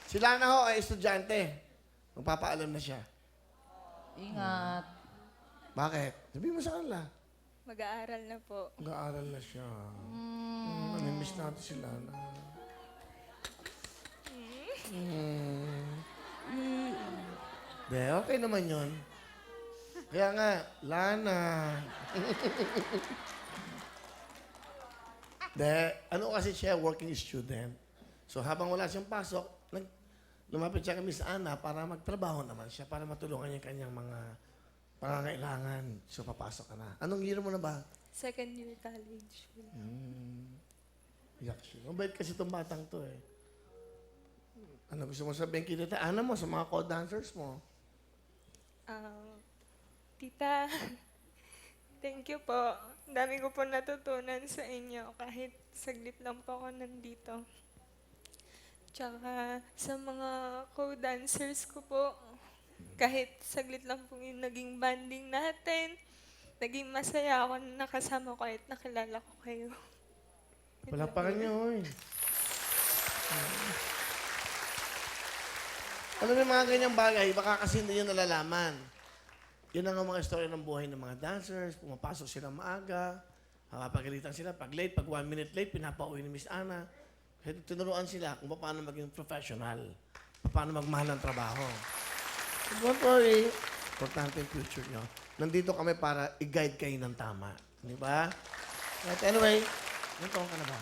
Sila na ho ay estudyante. Magpapaalam na siya. Ingat. Bakit? Sabihin mo sa kanila. Mag-aaral na po. Mag-aaral na siya. Namimiss natin sila na. De, okay naman yun. Kaya nga, Lana. De, ano kasi siya, working student. So habang wala siyang pasok, lumapit siya kay Miss Ana para magtrabaho naman siya, para matulungan niya yung kanyang mga pangangailangan. So papasok ka na. Anong year mo na ba? Second year college. Yak siya. Mabait kasi itong batang to eh. Ano gusto mo sabihin kay Tita Ana mo sa mga co-dancers mo? Tita, thank you po. Ang dami ko po natutunan sa inyo kahit saglit lang po ako nandito. Tsaka sa mga co-dancers ko po, kahit saglit lang po yung naging banding natin, naging masaya ako na nakasama ko at nakilala ko kayo. Palapakan niyo, oy. Alam mo yung mga ganyang bagay, baka kasi hindi nyo nalalaman. Yun ang mga istorya ng buhay ng mga dancers. Pumapasok sila maaga, pagalitan sila. Pag late, pag 1 minute late, pinapauwi ni Miss Ana. Kasi tinuruan sila kung paano maging professional, paano magmahal ng trabaho. So, don't worry. Importante yung future nyo. Nandito kami para i-guide kayo ng tama. Di ba? But anyway, ilang taon ka na ba?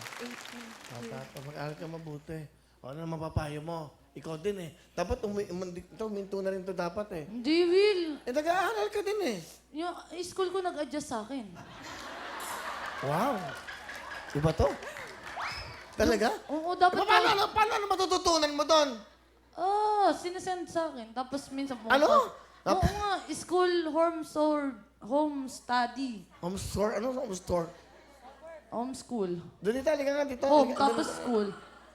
18. Mag-aaral ka mabuti. O ano naman papayo mo? Ikaw din eh. Dapat uminto na rin to dapat eh. Hindi, Will. Eh, nag-aaral ka din eh. Yung school ko nag-adjust sa akin. Wow. Iba to? Talaga? Oo, dapat... Paano matututunan mo doon? Sinesend sa akin. Tapos minsan po... Ano? Oo nga, school, home study. Home store? Ano home store? Home school. Doon dito, halika nga dito. Home, Halika, tapos doon. school.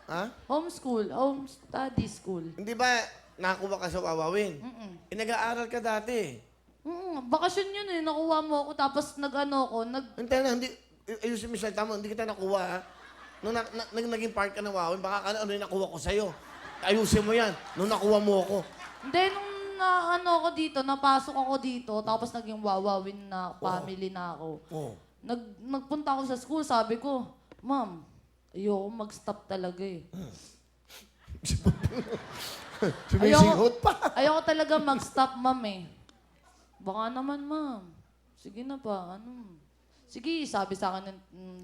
Ha? Home school, home study school. Hindi ba nakakuha ka sa Wawawin? Eh, nag-aaral ka dati. Bakasyon yun eh. Nakuha mo ako, tapos nag-ano ko, Hindi na, hindi. Ayusin mo siya, tama, hindi kita nakuha ha. Nung naging part ka ng Wawawin, baka ano yung nakuha ko sa'yo. Ayusin mo yan. Nung nakuha mo ako. Hindi, nung ako dito, napasok ako dito, tapos naging wawawin na family na ako. Oh. Nagpunta ako sa school, sabi ko, Ma'am, ayoko mag-stop talaga eh. Sumisinghot pa. Ayoko talaga mag-stop, ma'am eh. Baka naman, ma'am. Sige na pa, ano. Sige, sabi sa akin ng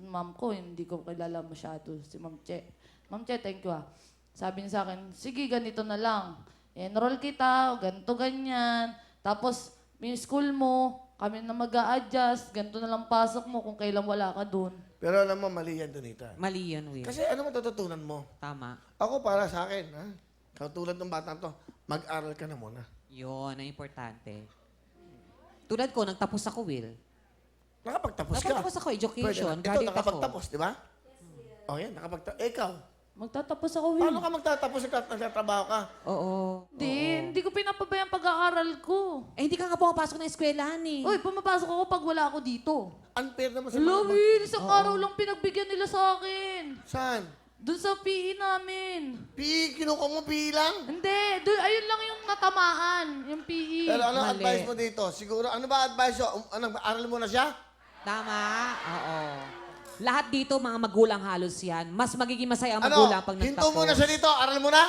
ma'am ko, hindi ko kilala masyado si Ma'am Che. Ma'am Che, thank you ah. Sabi niya sa akin, sige, ganito na lang. Enroll kita, ganito, ganyan. Tapos, yung school mo, kami na mag-a-adjust, ganito na lang pasok mo kung kailan wala ka doon. Pero alam mo, mali yan, Donita. Mali yan, Will. Kasi ano matututunan mo? Tama. Ako para sa akin, ha? Katulad ng batang to, mag-aral ka na muna. Yun, ang importante. Tulad ko, nagtapos ako, Will. Nakapagtapos ka. Nakapagtapos ako, education. Ito, Graduate nakapagtapos, di ba? O yan, nakapagtapos. Ikaw, Magtatapos ako, Will. paano ka magtatapos nagtatrabaho ka? Oo. Hindi ko pinapabayang pag-aaral ko. Eh, hindi ka nga pumapasok ng eskwelahan eh. Uy, pumapasok ako pag wala ako dito. Unfair naman sa Hello, mga... Will. Isang araw lang pinagbigyan nila sa akin. Saan? Doon sa PE namin. PE, kinuha mo PE lang? Hindi. Doon, ayun lang yung natamaan. Yung PE. Pero ano Mali. advice mo dito? Siguro, ano ba advice mo? Aral mo na siya? Tama? Oo. Lahat dito, mga magulang halos yan. Mas magiging masaya ang Ano? magulang pag Hinto nagtapos. mo na siya dito, aral mo na?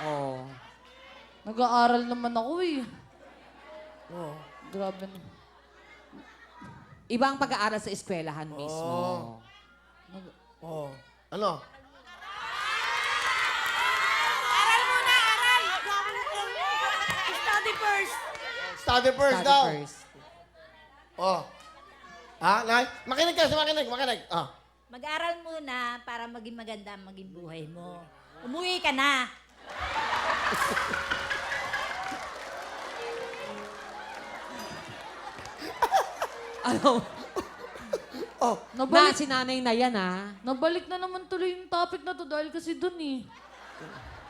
Oo. Nag-aaral naman ako eh. Oo. Grabe na. Iba ang pag-aaral sa eskwelahan mismo. Oh. Ano? Study first. Study first Study daw. first. Oh. Ha? Nay? Makinig ka, makinig. Ah. Mag-aral muna para maging maganda ang maging buhay mo. Umuwi ka na. Ano? Oh. Na, Nabalik, si nanay na yan, ah. nabalik na naman tuloy yung topic na to dahil kasi dun eh.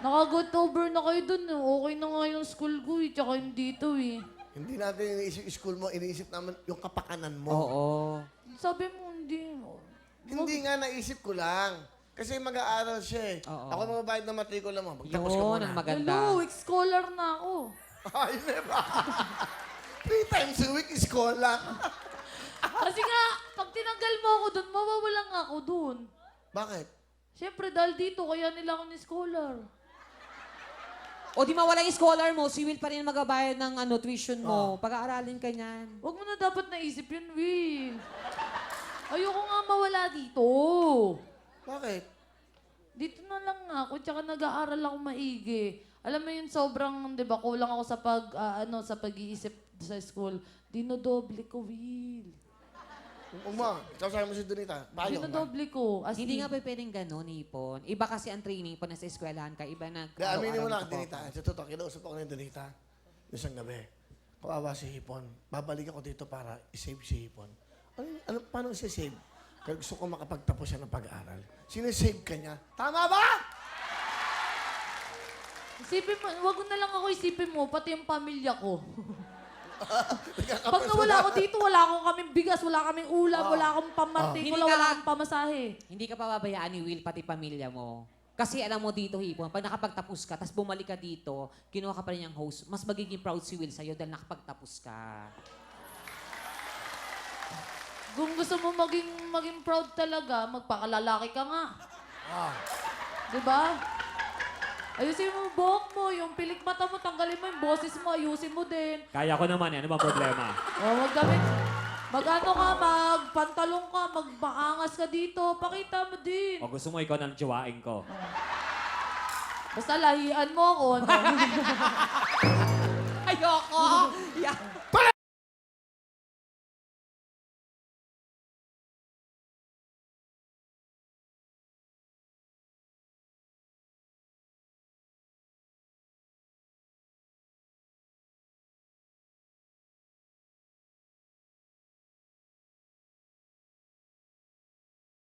Naka-got over na kayo dun eh. Okay na nga yung school ko eh, tsaka yung dito eh. Hindi natin iniisip yung school mo, iniisip naman yung kapakanan mo. Oo. Sabi mo, hindi. Hindi nga, naisip ko lang. Kasi mag-aaral siya eh. Oo. Ako magbabayad ng matrikula mo. Magtapos ka Yun, muna. ang maganda. Hello, week scholar na ako. Ay, diba? 3 times a week is cola. Kasi nga, pag tinanggal mo ako doon, mawawala nga ako doon. Bakit? Siyempre, dahil dito, kaya nila ako ni scholar. O di mawala yung scholar mo, si Will pa rin magbabayad ng tuition mo. Pag-aaralin ka niyan. Huwag mo na dapat naisip yun, Will. Ayoko nga mawala dito. Bakit? Dito na lang nga ako, tsaka nag-aaral ako maigi. Alam mo yun, sobrang, di ba, kulang ako sa pag-iisip sa school. Dinodoble ko, Will. Uma, kasama mo si Donita. Payo nga. Dinodoble ko. As Hindi in. nga pa pwedeng gano'n, Ipon. Iba kasi ang training pag nasa eskwelahan ka, iba na Kaya aminin mo na, araw-araw Donita. Sa totoo, kinausap ako ni Donita. Isang gabi. Kawawa si Hipon. Babalik ako dito para isave si Hipon. Paano si-save? Kaya gusto ko makapagtapos siya ng pag-aaral. Sinisave ka niya. Tama ba? Isipin mo, wag na lang ako isipin mo, pati yung pamilya ko. Pag nawala ako dito, wala akong kaming bigas, wala kaming ulam, wala akong pamartikula, Hindi ka- wala akong pamasahe. Hindi ka pababayaan ni Will, pati pamilya mo. Kasi alam mo dito, Hipon, pag nakapagtapos ka, tapos bumalik ka dito, kinuha ka pa rin yung host, mas magiging proud si Will sa'yo dahil nakapagtapos ka. Kung gusto mo maging proud talaga, magpakalalaki ka nga. Diba? Ayusin mo yung buhok mo, yung pilik mata mo, tanggalin mo yung boses mo, ayusin mo din. Kaya ko naman eh. Ano bang problema? Mag-ano ka, magpantalong ka, magmaangas ka dito, pakita mo din. O gusto mo ikaw nang jowain ko? Basta lahian mo ako, no? Ayoko! Yeah.